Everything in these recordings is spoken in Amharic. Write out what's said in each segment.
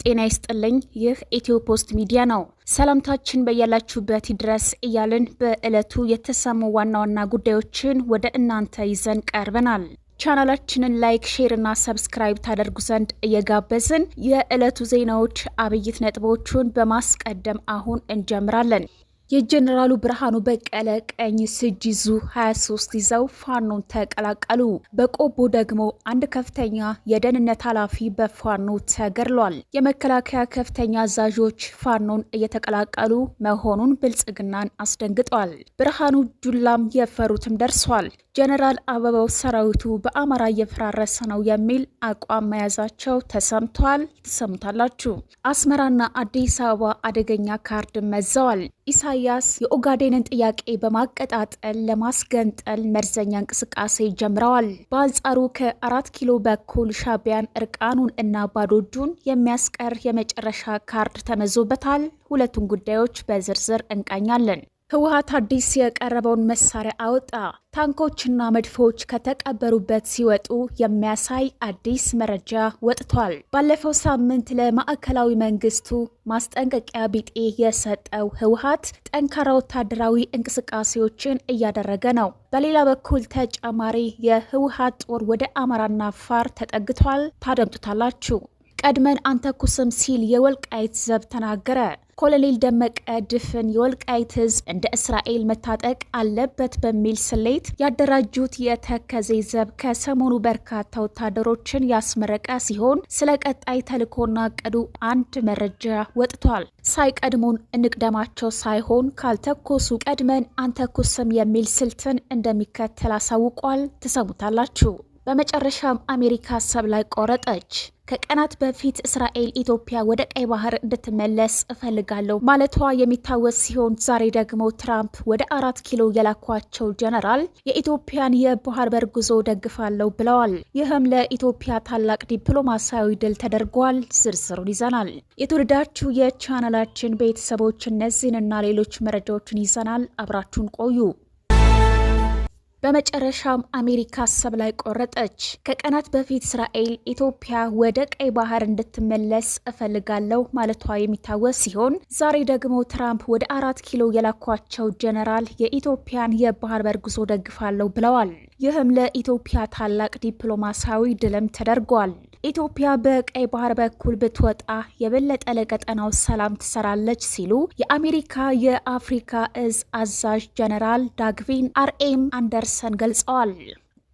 ጤና ይስጥልኝ። ይህ ኢትዮ ፖስት ሚዲያ ነው። ሰላምታችን በያላችሁበት ድረስ እያልን በእለቱ የተሰሙ ዋና ዋና ጉዳዮችን ወደ እናንተ ይዘን ቀርበናል። ቻናላችንን ላይክ፣ ሼር እና ሰብስክራይብ ታደርጉ ዘንድ እየጋበዝን የእለቱ ዜናዎች አብይት ነጥቦቹን በማስቀደም አሁን እንጀምራለን። የጀነራሉ ብርሃኑ በቀለ ቀኝ እጅ ዙ 23 ይዘው ፋኖን ተቀላቀሉ። በቆቦ ደግሞ አንድ ከፍተኛ የደህንነት ኃላፊ በፋኖ ተገድሏል። የመከላከያ ከፍተኛ አዛዦች ፋኖን እየተቀላቀሉ መሆኑን ብልጽግናን አስደንግጧል። ብርሃኑ ጁላም የፈሩትም ደርሷል። ጀነራል አበባው ሰራዊቱ በአማራ እየፈራረሰ ነው የሚል አቋም መያዛቸው ተሰምቷል። ትሰሙታላችሁ። አስመራና አዲስ አበባ አደገኛ ካርድ መዘዋል። ኢሳያስ የኦጋዴንን ጥያቄ በማቀጣጠል ለማስገንጠል መርዘኛ እንቅስቃሴ ጀምረዋል። በአንጻሩ ከ4 ኪሎ በኩል ሻዕቢያን እርቃኑን እና ባዶ እጁን የሚያስቀር የመጨረሻ ካርድ ተመዞበታል። ሁለቱን ጉዳዮች በዝርዝር እንቃኛለን። ህወሓት አዲስ የቀረበውን መሳሪያ አወጣ። ታንኮችና መድፎች ከተቀበሩበት ሲወጡ የሚያሳይ አዲስ መረጃ ወጥቷል። ባለፈው ሳምንት ለማዕከላዊ መንግስቱ ማስጠንቀቂያ ቢጤ የሰጠው ህወሓት ጠንካራ ወታደራዊ እንቅስቃሴዎችን እያደረገ ነው። በሌላ በኩል ተጨማሪ የህወሓት ጦር ወደ አማራና አፋር ተጠግቷል። ታደምጡታላችሁ። ቀድመን አንተኩስም ሲል የወልቃይት ዘብ ተናገረ። ኮሎኔል ደመቀ ድፍን የወልቃይት ህዝብ እንደ እስራኤል መታጠቅ አለበት በሚል ስሌት ያደራጁት የተከዜ ዘብ ከሰሞኑ በርካታ ወታደሮችን ያስመረቀ ሲሆን ስለ ቀጣይ ተልዕኮና እቅዱ አንድ መረጃ ወጥቷል። ሳይቀድሙን እንቅደማቸው ሳይሆን ካልተኮሱ ቀድመን አንተኩስም የሚል ስልትን እንደሚከተል አሳውቋል። ትሰሙታላችሁ። በመጨረሻም አሜሪካ አሰብ ላይ ቆረጠች። ከቀናት በፊት እስራኤል ኢትዮጵያ ወደ ቀይ ባህር እንድትመለስ እፈልጋለሁ ማለቷ የሚታወስ ሲሆን ዛሬ ደግሞ ትራምፕ ወደ 4 ኪሎ የላኳቸው ጀነራል የኢትዮጵያን የባህር በር ጉዞ ደግፋለሁ ብለዋል። ይህም ለኢትዮጵያ ታላቅ ዲፕሎማሲያዊ ድል ተደርጓል። ዝርዝሩን ይዘናል። የተወደዳችሁ የቻናላችን ቤተሰቦች እነዚህንና ሌሎች መረጃዎችን ይዘናል። አብራችሁን ቆዩ። በመጨረሻም አሜሪካ አሰብ ላይ ቆረጠች። ከቀናት በፊት እስራኤል ኢትዮጵያ ወደ ቀይ ባህር እንድትመለስ እፈልጋለሁ ማለቷ የሚታወስ ሲሆን ዛሬ ደግሞ ትራምፕ ወደ 4 ኪሎ የላኳቸው ጀነራል የኢትዮጵያን የባህር በር ጉዞ ደግፋለሁ ብለዋል። ይህም ለኢትዮጵያ ታላቅ ዲፕሎማሲያዊ ድልም ተደርጓል። ኢትዮጵያ በቀይ ባህር በኩል ብትወጣ የበለጠ ለቀጠናው ሰላም ትሰራለች ሲሉ የአሜሪካ የአፍሪካ እዝ አዛዥ ጀነራል ዳግቪን አርኤም አንደርሰን ገልጸዋል።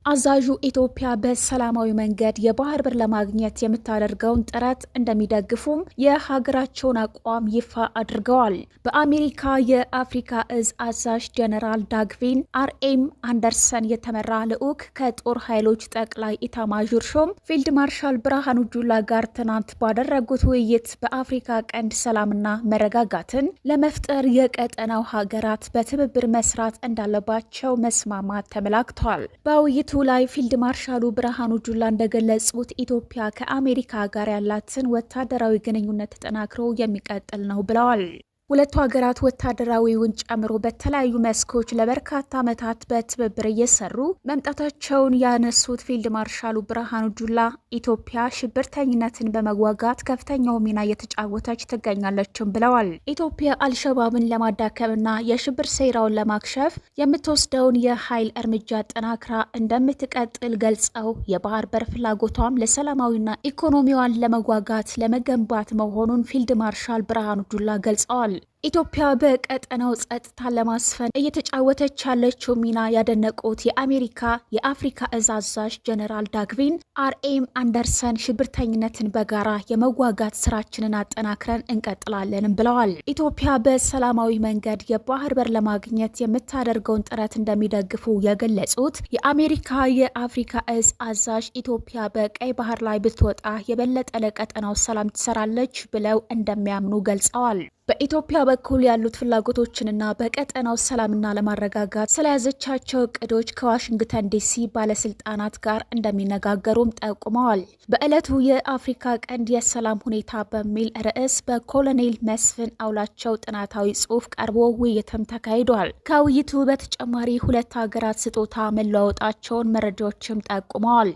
አዛዡ ኢትዮጵያ በሰላማዊ መንገድ የባህር በር ለማግኘት የምታደርገውን ጥረት እንደሚደግፉም የሀገራቸውን አቋም ይፋ አድርገዋል። በአሜሪካ የአፍሪካ እዝ አዛዥ ጀነራል ዳግቪን አርኤም አንደርሰን የተመራ ልዑክ ከጦር ኃይሎች ጠቅላይ ኢታማዦር ሹም ፊልድ ማርሻል ብርሃኑ ጁላ ጋር ትናንት ባደረጉት ውይይት በአፍሪካ ቀንድ ሰላምና መረጋጋትን ለመፍጠር የቀጠናው ሀገራት በትብብር መስራት እንዳለባቸው መስማማት ተመላክቷል። በውይይቱ ላይ ፊልድ ማርሻሉ ብርሃኑ ጁላ እንደገለጹት ኢትዮጵያ ከአሜሪካ ጋር ያላትን ወታደራዊ ግንኙነት ተጠናክሮ የሚቀጥል ነው ብለዋል። ሁለቱ ሀገራት ወታደራዊውን ጨምሮ በተለያዩ መስኮች ለበርካታ ዓመታት በትብብር እየሰሩ መምጣታቸውን ያነሱት ፊልድ ማርሻሉ ብርሃኑ ጁላ ኢትዮጵያ ሽብርተኝነትን በመዋጋት ከፍተኛው ሚና እየተጫወተች ትገኛለችም ብለዋል። ኢትዮጵያ አልሸባብን ለማዳከምና የሽብር ሴራውን ለማክሸፍ የምትወስደውን የኃይል እርምጃ ጠናክራ እንደምትቀጥል ገልጸው የባህር በር ፍላጎቷም ለሰላማዊና ኢኮኖሚዋን ለመዋጋት ለመገንባት መሆኑን ፊልድ ማርሻል ብርሃኑ ጁላ ገልጸዋል። ኢትዮጵያ በቀጠናው ጸጥታ ለማስፈን እየተጫወተች ያለችው ሚና ያደነቁት የአሜሪካ የአፍሪካ እዝ አዛዥ ጀነራል ዳግቪን አርኤም አንደርሰን ሽብርተኝነትን በጋራ የመዋጋት ስራችንን አጠናክረን እንቀጥላለንም ብለዋል። ኢትዮጵያ በሰላማዊ መንገድ የባህር በር ለማግኘት የምታደርገውን ጥረት እንደሚደግፉ የገለጹት የአሜሪካ የአፍሪካ እዝ አዛዥ ኢትዮጵያ በቀይ ባህር ላይ ብትወጣ የበለጠ ለቀጠናው ሰላም ትሰራለች ብለው እንደሚያምኑ ገልጸዋል። በኢትዮጵያ በኩል ያሉት ፍላጎቶችንና በቀጠናው ሰላምና ለማረጋጋት ስለያዘቻቸው እቅዶች ከዋሽንግተን ዲሲ ባለስልጣናት ጋር እንደሚነጋገሩም ጠቁመዋል። በዕለቱ የአፍሪካ ቀንድ የሰላም ሁኔታ በሚል ርዕስ በኮሎኔል መስፍን አውላቸው ጥናታዊ ጽሑፍ ቀርቦ ውይይትም ተካሂዷል። ከውይይቱ በተጨማሪ ሁለት ሀገራት ስጦታ መለዋወጣቸውን መረጃዎችም ጠቁመዋል።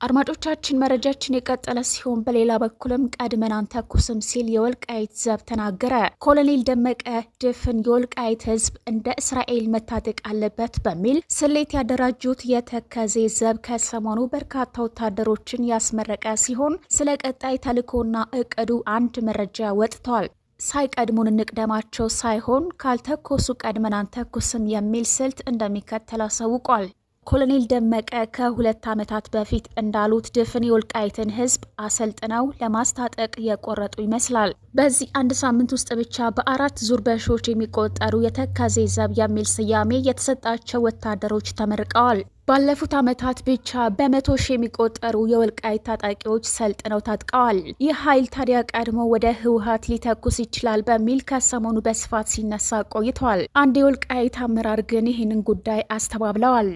አድማጮቻችን መረጃችን የቀጠለ ሲሆን በሌላ በኩልም ቀድመን አንተኩስም ሲል የወልቃይት ዘብ ተናገረ። ኮሎኔል ደመቀ ድፍን የወልቃይት ህዝብ እንደ እስራኤል መታጠቅ አለበት በሚል ስሌት ያደራጁት የተከዜ ዘብ ከሰሞኑ በርካታ ወታደሮችን ያስመረቀ ሲሆን ስለ ቀጣይ ተልዕኮና እቅዱ አንድ መረጃ ወጥቷል። ሳይቀድሙን እንቅደማቸው ሳይሆን ካልተኮሱ ቀድመን አንተኩስም የሚል ስልት እንደሚከተል አሳውቋል። ኮሎኔል ደመቀ ከ2 ዓመታት በፊት እንዳሉት ድፍን የወልቃይትን ህዝብ አሰልጥነው ለማስታጠቅ የቆረጡ ይመስላል። በዚህ አንድ ሳምንት ውስጥ ብቻ በ4 ዙር በሺዎች የሚቆጠሩ የተከዜ ዘብ የሚል ስያሜ የተሰጣቸው ወታደሮች ተመርቀዋል። ባለፉት ዓመታት ብቻ በ100 ሺህ የሚቆጠሩ የወልቃይት ታጣቂዎች ሰልጥነው ታጥቀዋል። ይህ ኃይል ታዲያ ቀድሞ ወደ ህወሓት ሊተኩስ ይችላል በሚል ከሰሞኑ በስፋት ሲነሳ ቆይቷል። አንድ የወልቃይት አመራር ግን ይህንን ጉዳይ አስተባብለዋል።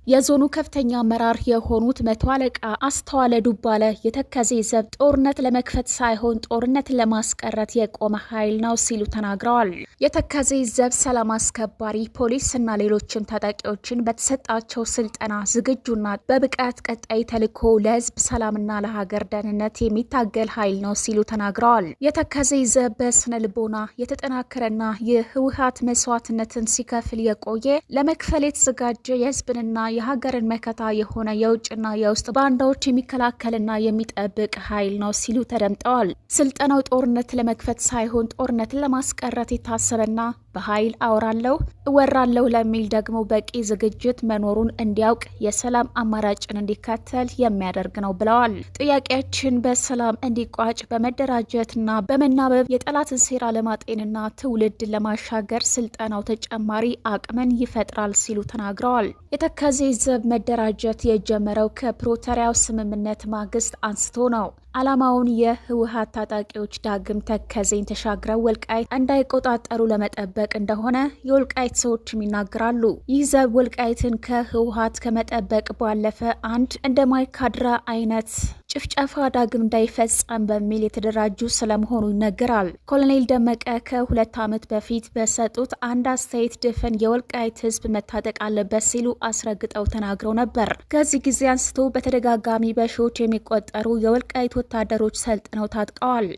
የዞኑ ከፍተኛ አመራር የሆኑት 100 አለቃ አስተዋለ ዱባለ የተከዜ ዘብ ጦርነት ለመክፈት ሳይሆን ጦርነትን ለማስቀረት የቆመ ኃይል ነው ሲሉ ተናግረዋል። የተከዜ ዘብ ሰላም አስከባሪ ፖሊስ እና ሌሎችም ታጣቂዎችን በተሰጣቸው ስልጠና ዝግጁና በብቃት ቀጣይ ተልዕኮ ለህዝብ ሰላምና ለሀገር ደህንነት የሚታገል ኃይል ነው ሲሉ ተናግረዋል። የተከዜ ዘብ በስነ ልቦና የተጠናከረና የህወሓት መስዋዕትነትን ሲከፍል የቆየ ለመክፈል የተዘጋጀ የህዝብንና የሀገርን መከታ የሆነ የውጭና የውስጥ ባንዳዎች የሚከላከልና የሚጠብቅ ኃይል ነው ሲሉ ተደምጠዋል። ስልጠናው ጦርነት ለመክፈት ሳይሆን ጦርነትን ለማስቀረት የታሰበና በኃይል አወራለሁ እወራለሁ ለሚል ደግሞ በቂ ዝግጅት መኖሩን እንዲያውቅ የሰላም አማራጭን እንዲከተል የሚያደርግ ነው ብለዋል። ጥያቄያችን በሰላም እንዲቋጭ በመደራጀትና በመናበብ የጠላትን ሴራ ለማጤንና ትውልድ ለማሻገር ስልጠናው ተጨማሪ አቅምን ይፈጥራል ሲሉ ተናግረዋል። የተከዜ ዘብ መደራጀት የጀመረው ከፕሪቶሪያው ስምምነት ማግስት አንስቶ ነው። ዓላማውን የህወሓት ታጣቂዎች ዳግም ተከዜን ተሻግረው ወልቃይት እንዳይቆጣጠሩ ለመጠበቅ እንደሆነ የወልቃይት ሰዎችም ይናገራሉ። ይህ ዘብ ወልቃይትን ከህወሓት ከመጠበቅ ባለፈ አንድ እንደ ማይካድራ አይነት ጭፍጨፋ ዳግም እንዳይፈጸም በሚል የተደራጁ ስለመሆኑ ይነገራል። ኮሎኔል ደመቀ ከ2 ዓመት በፊት በሰጡት አንድ አስተያየት ድፍን የወልቃይት ህዝብ መታጠቅ አለበት ሲሉ አስረግጠው ተናግረው ነበር። ከዚህ ጊዜ አንስቶ በተደጋጋሚ በሺዎች የሚቆጠሩ የወልቃይት ወታደሮች ሰልጥነው ታጥቀዋል።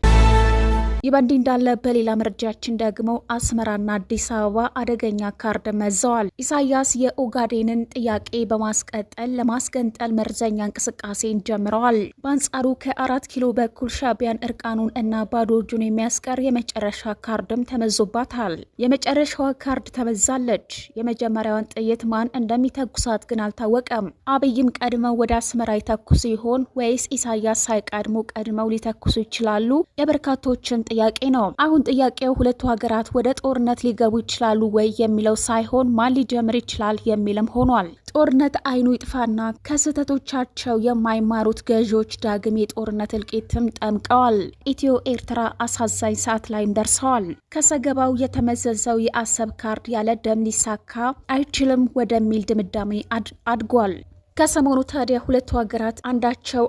ይህ በእንዲህ እንዳለ በሌላ መረጃችን ደግሞ አስመራና አዲስ አበባ አደገኛ ካርድ መዘዋል። ኢሳያስ የኦጋዴንን ጥያቄ በማስቀጠል ለማስገንጠል መርዘኛ እንቅስቃሴን ጀምረዋል። በአንጻሩ ከ4 ኪሎ በኩል ሻዕቢያን እርቃኑን እና ባዶ እጁን የሚያስቀር የመጨረሻ ካርድም ተመዞባታል። የመጨረሻዋ ካርድ ተመዛለች። የመጀመሪያዋን ጥይት ማን እንደሚተኩሳት ግን አልታወቀም። አብይም ቀድመው ወደ አስመራ ይተኩሱ ይሆን ወይስ ኢሳያስ ሳይቀድሙ ቀድመው ሊተኩሱ ይችላሉ? የበርካቶችን ጥያቄ ነው። አሁን ጥያቄው ሁለቱ ሀገራት ወደ ጦርነት ሊገቡ ይችላሉ ወይ የሚለው ሳይሆን ማን ሊጀምር ይችላል የሚልም ሆኗል። ጦርነት አይኑ ይጥፋና ከስህተቶቻቸው የማይማሩት ገዢዎች ዳግም የጦርነት እልቂትም ጠምቀዋል። ኢትዮ ኤርትራ አሳዛኝ ሰዓት ላይም ደርሰዋል። ከሰገባው የተመዘዘው የአሰብ ካርድ ያለ ደም ሊሳካ አይችልም ወደሚል ድምዳሜ አድጓል። ከሰሞኑ ታዲያ ሁለቱ ሀገራት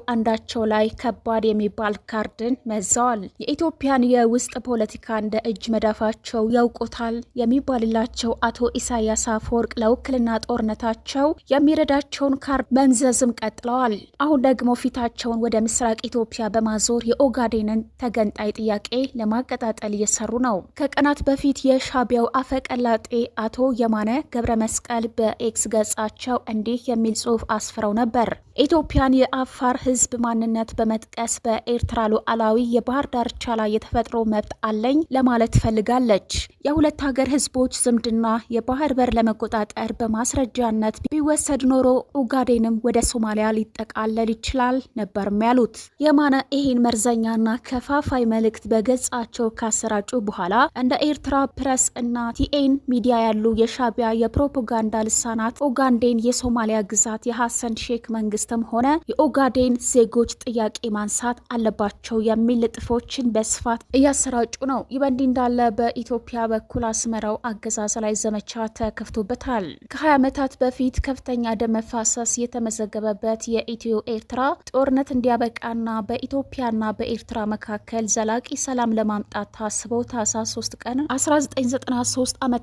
አንዳቸው ላይ ከባድ የሚባል ካርድን መዘዋል። የኢትዮጵያን የውስጥ ፖለቲካ እንደ እጅ መዳፋቸው ያውቁታል የሚባልላቸው አቶ ኢሳያስ አፈወርቅ ለውክልና ጦርነታቸው የሚረዳቸውን ካርድ መምዘዝም ቀጥለዋል። አሁን ደግሞ ፊታቸውን ወደ ምስራቅ ኢትዮጵያ በማዞር የኦጋዴንን ተገንጣይ ጥያቄ ለማቀጣጠል እየሰሩ ነው። ከቀናት በፊት የሻዕቢያው አፈቀላጤ አቶ የማነ ገብረ መስቀል በኤክስ ገጻቸው እንዲህ የሚል ጽሑፍ አስፍረው ነበር። ኢትዮጵያን የአፋር ሕዝብ ማንነት በመጥቀስ በኤርትራ ሉዓላዊ የባህር ዳርቻ ላይ የተፈጥሮ መብት አለኝ ለማለት ፈልጋለች። የሁለት ሀገር ሕዝቦች ዝምድና የባህር በር ለመቆጣጠር በማስረጃነት ቢወሰድ ኖሮ ኡጋዴንም ወደ ሶማሊያ ሊጠቃለል ይችላል ነበርም ያሉት የማነ ይህን መርዘኛና ከፋፋይ መልእክት በገጻቸው ካሰራጩ በኋላ እንደ ኤርትራ ፕረስ እና ቲኤን ሚዲያ ያሉ የሻዕቢያ የፕሮፓጋንዳ ልሳናት ኡጋዴን የሶማሊያ ግዛት የሐሰን ሼክ መንግስትም ሆነ የኦጋዴን ዜጎች ጥያቄ ማንሳት አለባቸው የሚል ልጥፎችን በስፋት እያሰራጩ ነው። ይህ በእንዲህ እንዳለ በኢትዮጵያ በኩል አስመራው አገዛዝ ላይ ዘመቻ ተከፍቶበታል። ከ20 ዓመታት በፊት ከፍተኛ ደም መፋሰስ የተመዘገበበት የኢትዮ ኤርትራ ጦርነት እንዲያበቃና በኢትዮጵያና በኤርትራ መካከል ዘላቂ ሰላም ለማምጣት ታስቦ ታህሳስ 3 ቀን 1993 ዓ.ም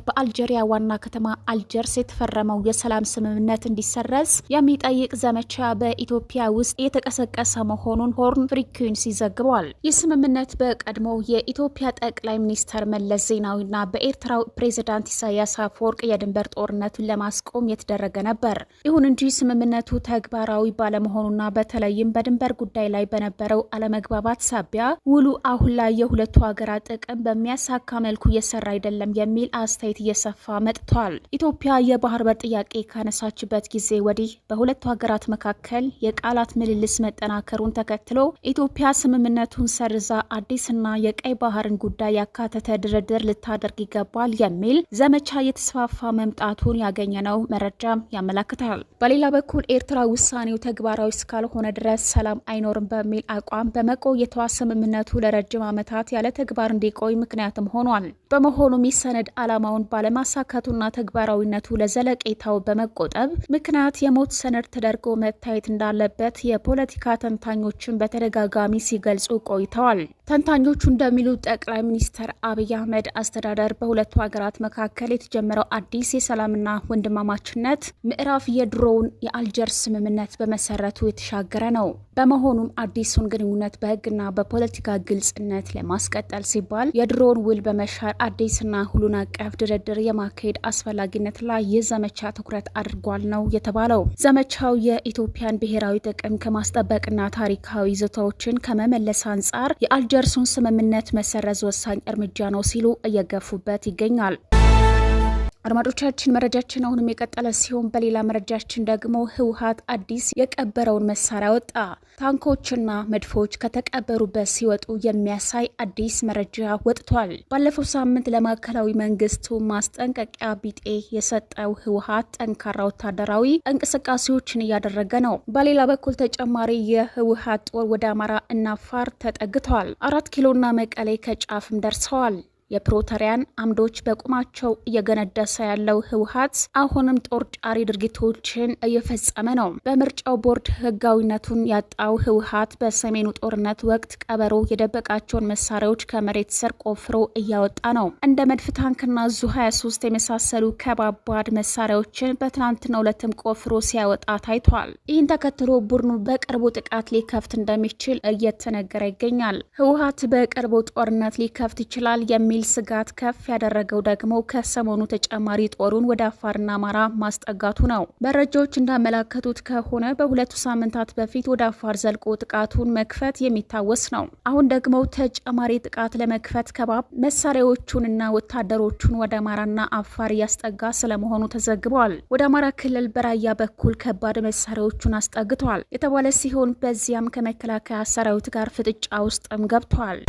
በአልጄሪያ ዋና ከተማ አልጀርስ የተፈረመው የሰላም ስምምነት እንዲሰረዝ የሚጠይቅ ዘመቻ በኢትዮጵያ ውስጥ የተቀሰቀሰ መሆኑን ሆርን ፍሪኩዌንሲ ዘግቧል። ይህ ስምምነት በቀድሞው የኢትዮጵያ ጠቅላይ ሚኒስትር መለስ ዜናዊና በኤርትራው ፕሬዝዳንት ኢሳያስ አፈወርቅ የድንበር ጦርነቱን ለማስቆም የተደረገ ነበር። ይሁን እንጂ ስምምነቱ ተግባራዊ ባለመሆኑና በተለይም በድንበር ጉዳይ ላይ በነበረው አለመግባባት ሳቢያ ውሉ አሁን ላይ የሁለቱ ሀገራት ጥቅም በሚያሳካ መልኩ እየሰራ አይደለም የሚል አስተያየት እየሰፋ መጥቷል። ኢትዮጵያ የባህር በር ጥያቄ ካነሳችበት ጊዜ ወዲህ በሁለቱ ሀገራት መካከል የቃላት ምልልስ መጠናከሩን ተከትሎ ኢትዮጵያ ስምምነቱን ሰርዛ አዲስና የቀይ ባህርን ጉዳይ ያካተተ ድርድር ልታደርግ ይገባል የሚል ዘመቻ የተስፋፋ መምጣቱን ያገኘነው መረጃም ያመለክታል። በሌላ በኩል ኤርትራ ውሳኔው ተግባራዊ እስካልሆነ ድረስ ሰላም አይኖርም በሚል አቋም በመቆየቷ ስምምነቱ ለረጅም ዓመታት ያለ ተግባር እንዲቆይ ምክንያትም ሆኗል። በመሆኑም ሰነድ ዓላማውን ባለማሳካቱና ተግባራዊነቱ ለዘለቄታው በመቆጠብ ምክንያት የሞት ሰነድ ተደርጎ መታየት እንዳለበት የፖለቲካ ተንታኞችን በተደጋጋሚ ሲገልጹ ቆይተዋል። ተንታኞቹ እንደሚሉት ጠቅላይ ሚኒስትር አብይ አህመድ አስተዳደር በሁለቱ ሀገራት መካከል የተጀመረው አዲስ የሰላምና ወንድማማችነት ምዕራፍ የድሮውን የአልጀርስ ስምምነት በመሰረቱ የተሻገረ ነው። በመሆኑም አዲሱን ግንኙነት በሕግና በፖለቲካ ግልጽነት ለማስቀጠል ሲባል የድሮውን ውል በመሻር አዲስና ሁሉን አቀፍ ድርድር የማካሄድ አስፈላጊነት ላይ ይህ ዘመቻ ትኩረት አድርጓል ነው የተባለው። ዘመቻው የኢትዮጵያን ብሔራዊ ጥቅም ከማስጠበቅና ታሪካዊ ይዞታዎችን ከመመለስ አንጻር የአልጀርሱን ስምምነት መሰረዝ ወሳኝ እርምጃ ነው ሲሉ እየገፉበት ይገኛል። አድማጮቻችን መረጃችን አሁንም የቀጠለ ሲሆን በሌላ መረጃችን ደግሞ ህወሓት አዲስ የቀበረውን መሳሪያ ወጣ። ታንኮችና መድፎች ከተቀበሩበት ሲወጡ የሚያሳይ አዲስ መረጃ ወጥቷል። ባለፈው ሳምንት ለማዕከላዊ መንግስቱ ማስጠንቀቂያ ቢጤ የሰጠው ህወሓት ጠንካራ ወታደራዊ እንቅስቃሴዎችን እያደረገ ነው። በሌላ በኩል ተጨማሪ የህወሓት ጦር ወደ አማራ እና አፋር ተጠግቷል። 4 ኪሎና መቀሌ ከጫፍም ደርሰዋል። የፕሮተሪያን አምዶች በቁማቸው እየገነደሰ ያለው ህወሓት አሁንም ጦር ጫሪ ድርጊቶችን እየፈጸመ ነው። በምርጫው ቦርድ ህጋዊነቱን ያጣው ህወሓት በሰሜኑ ጦርነት ወቅት ቀበሮ የደበቃቸውን መሳሪያዎች ከመሬት ስር ቆፍሮ እያወጣ ነው። እንደ መድፍ፣ ታንክና ዙ 23 የመሳሰሉ ከባባድ መሳሪያዎችን በትናንትናው ዕለትም ቆፍሮ ሲያወጣ ታይቷል። ይህን ተከትሎ ቡድኑ በቅርቡ ጥቃት ሊከፍት እንደሚችል እየተነገረ ይገኛል። ህወሓት በቅርቡ ጦርነት ሊከፍት ይችላል የሚል ስጋት ከፍ ያደረገው ደግሞ ከሰሞኑ ተጨማሪ ጦሩን ወደ አፋርና አማራ ማስጠጋቱ ነው። መረጃዎች እንዳመላከቱት ከሆነ በሁለቱ ሳምንታት በፊት ወደ አፋር ዘልቆ ጥቃቱን መክፈት የሚታወስ ነው። አሁን ደግሞ ተጨማሪ ጥቃት ለመክፈት ከባብ መሳሪያዎቹንና ወታደሮቹን ወደ አማራና አፋር እያስጠጋ ስለመሆኑ ተዘግቧል። ወደ አማራ ክልል በራያ በኩል ከባድ መሳሪያዎቹን አስጠግቷል የተባለ ሲሆን በዚያም ከመከላከያ ሰራዊት ጋር ፍጥጫ ውስጥም ገብቷል።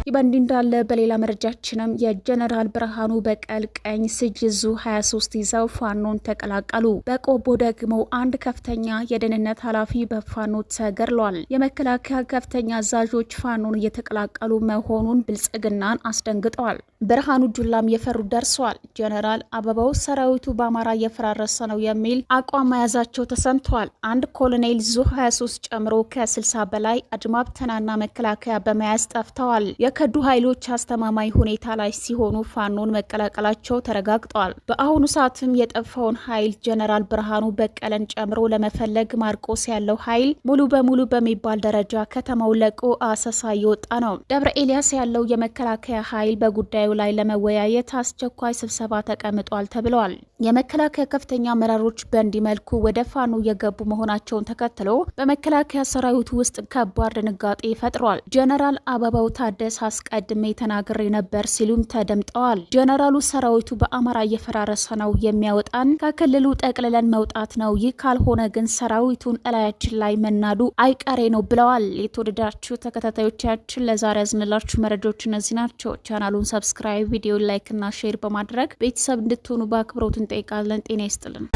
ይህ በእንዲህ እንዳለ በሌላ መረጃችንም የጀነራል ብርሃኑ በቀለ ቀኝ እጅ ዙ 23 ይዘው ፋኖን ተቀላቀሉ። በቆቦ ደግሞ አንድ ከፍተኛ የደህንነት ኃላፊ በፋኖ ተገድሏል። የመከላከያ ከፍተኛ አዛዦች ፋኖን እየተቀላቀሉ መሆኑን ብልጽግናን አስደንግጠዋል። ብርሃኑ ጁላም የፈሩ ደርሰዋል። ጀነራል አበባው ሰራዊቱ በአማራ እየፈራረሰ ነው የሚል አቋም መያዛቸው ተሰምቷል። አንድ ኮሎኔል ዙ 23 ጨምሮ ከ60 በላይ አድማ ብተናና መከላከያ በመያዝ ጠፍተዋል። የከዱ ኃይሎች አስተማማኝ ሁኔታ ላይ ሲሆኑ ፋኖን መቀላቀላቸው ተረጋግጧል። በአሁኑ ሰዓትም የጠፋውን ኃይል ጀነራል ብርሃኑ በቀለን ጨምሮ ለመፈለግ ማርቆስ ያለው ኃይል ሙሉ በሙሉ በሚባል ደረጃ ከተማው ለቆ አሰሳ እየወጣ ነው። ደብረ ኤልያስ ያለው የመከላከያ ኃይል በጉዳዩ ላይ ለመወያየት አስቸኳይ ስብሰባ ተቀምጧል ተብለዋል። የመከላከያ ከፍተኛ አመራሮች በእንዲህ መልኩ ወደ ፋኖ እየገቡ መሆናቸውን ተከትሎ በመከላከያ ሰራዊቱ ውስጥ ከባድ ድንጋጤ ፈጥሯል። ጀነራል አበባው ታደሰ አስቀድሜ ተናግሬ ነበር ሲሉም ተደምጠዋል። ጀነራሉ ሰራዊቱ በአማራ እየፈራረሰ ነው፣ የሚያወጣን ከክልሉ ጠቅልለን መውጣት ነው፣ ይህ ካልሆነ ግን ሰራዊቱን እላያችን ላይ መናዱ አይቀሬ ነው ብለዋል። የተወደዳችሁ ተከታታዮቻችን ለዛሬ ያዝንላችሁ መረጃዎች እነዚህ ናቸው። ቻናሉን ሰብስክራይብ፣ ቪዲዮ ላይክ እና ሼር በማድረግ ቤተሰብ እንድትሆኑ በአክብሮት እንጠይቃለን። ጤና ይስጥልን።